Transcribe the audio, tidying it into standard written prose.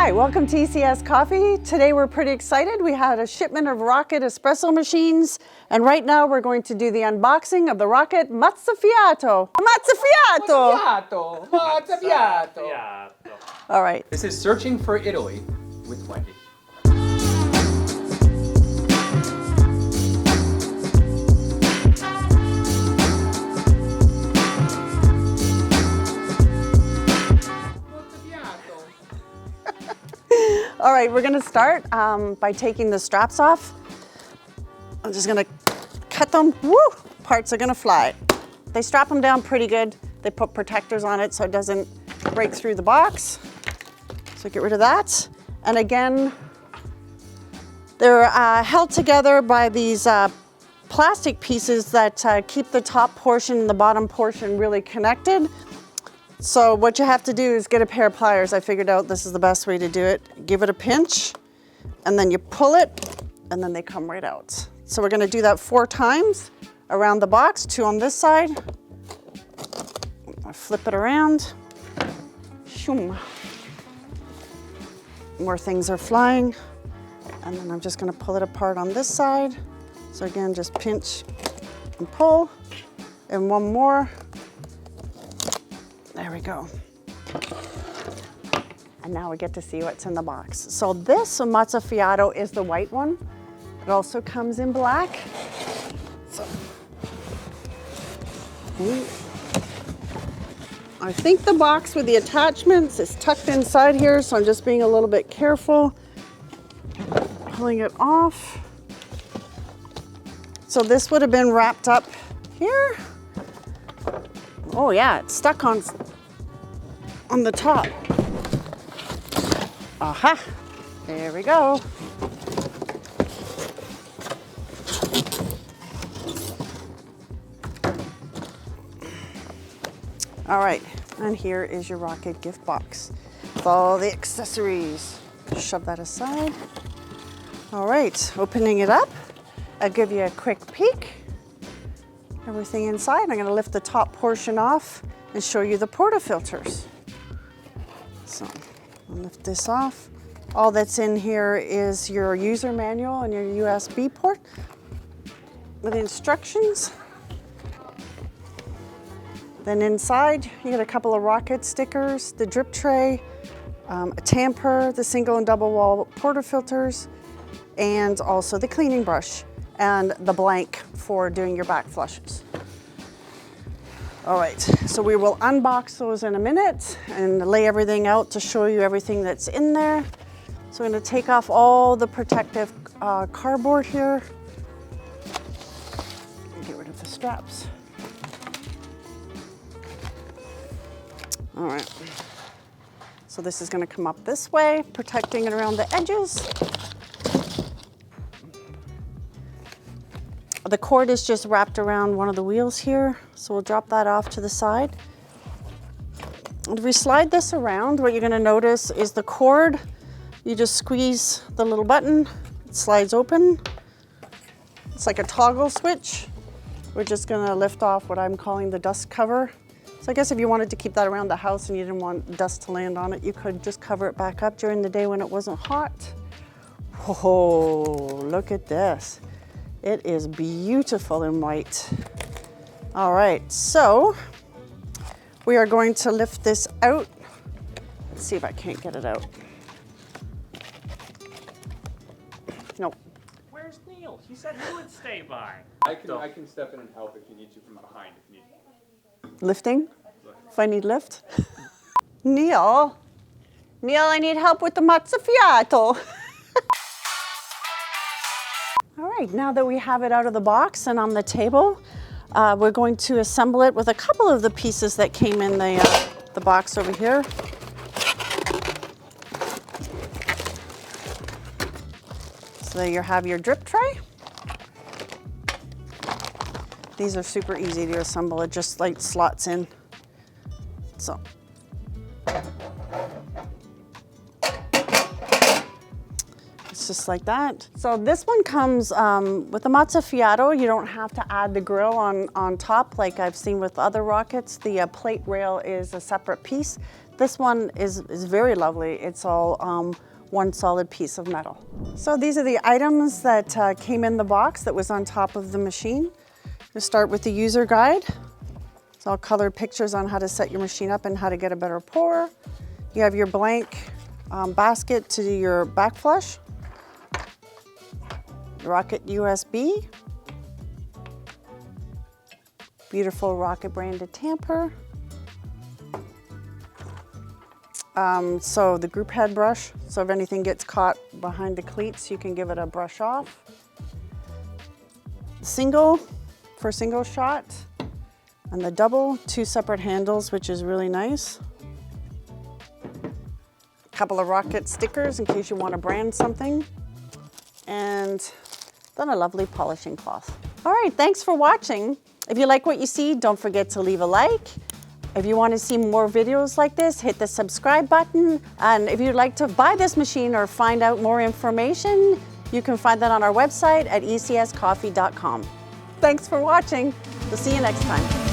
Hi, welcome to ECS Coffee. Today we're pretty excited. We had a shipment of Rocket Espresso machines, and right now we're going to do the unboxing of the Rocket Mozzafiato. Mozzafiato! Mozzafiato! All right. This is Searching for Italy with Wendy. All right, we're gonna start by taking the straps off. I'm just gonna cut them. Woo! Parts are gonna fly. They strap them down pretty good. They put protectors on it so it doesn't break through the box. So get rid of that. And again, they're held together by these plastic pieces that keep the top portion and the bottom portion really connected. So what you have to do is get a pair of pliers. I figured out this is the best way to do it. Give it a pinch, and then you pull it, and then they come right out. So we're gonna do that 4 times around the box, 2 on this side. I flip it around. Shoom. More things are flying. And then I'm just gonna pull it apart on this side. So again, just pinch and pull. And one more. There we go. And now we get to see what's in the box. So this Mozzafiato is the white one. It also comes in black. So, I think the box with the attachments is tucked inside here, so I'm just being a little bit careful. Pulling it off. So this would have been wrapped up here. Oh yeah, it's stuck on the top. Aha, there we go. All right, and here is your Rocket gift box with all the accessories. Shove that aside. All right, opening it up. I'll give you a quick peek. Everything inside. I'm going to lift the top portion off and show you the portafilters. So I'll lift this off. All that's in here is your user manual and your USB port with instructions. Then inside you get a couple of Rocket stickers, the drip tray, a tamper, the single and double wall portafilters, and also the cleaning brush and the blank for doing your back flushes. All right, so we will unbox those in a minute and lay everything out to show you everything that's in there. So I'm gonna take off all the protective cardboard here. And get rid of the straps. All right, so this is gonna come up this way, protecting it around the edges. The cord is just wrapped around one of the wheels here, so we'll drop that off to the side. And if we slide this around, what you're gonna notice is the cord, you just squeeze the little button, it slides open. It's like a toggle switch. We're just gonna lift off what I'm calling the dust cover. So I guess if you wanted to keep that around the house and you didn't want dust to land on it, you could just cover it back up during the day when it wasn't hot. Oh, look at this. It is beautiful in white. All right, so we are going to lift this out. Let's see if I can't get it out. Nope. Where's Neil? He said he would stay by. I can step in and help if you need to from behind if you need. Lifting? If I need lift? Neil, I need help with the Mozzafiato. All right, now that we have it out of the box and on the table, we're going to assemble it with a couple of the pieces that came in the box over here. So you have your drip tray. These are super easy to assemble. It just like slots in. So. Let's just like that. So this one comes with the Mozzafiato. You don't have to add the grill on top like I've seen with other Rockets. The plate rail is a separate piece. This one is very lovely. It's all one solid piece of metal. So these are the items that came in the box that was on top of the machine. We'll start with the user guide. It's all colored pictures on how to set your machine up and how to get a better pour. You have your blank basket to do your back flush. Rocket USB. Beautiful Rocket branded tamper. So the group head brush, so if anything gets caught behind the cleats, you can give it a brush off. Single, for single shot, and the double, 2 separate handles, which is really nice. A couple of Rocket stickers in case you want to brand something. And then a lovely polishing cloth. All right, thanks for watching. If you like what you see, don't forget to leave a like. If you want to see more videos like this, hit the subscribe button. And if you'd like to buy this machine or find out more information, you can find that on our website at ecscoffee.com. Thanks for watching. We'll see you next time.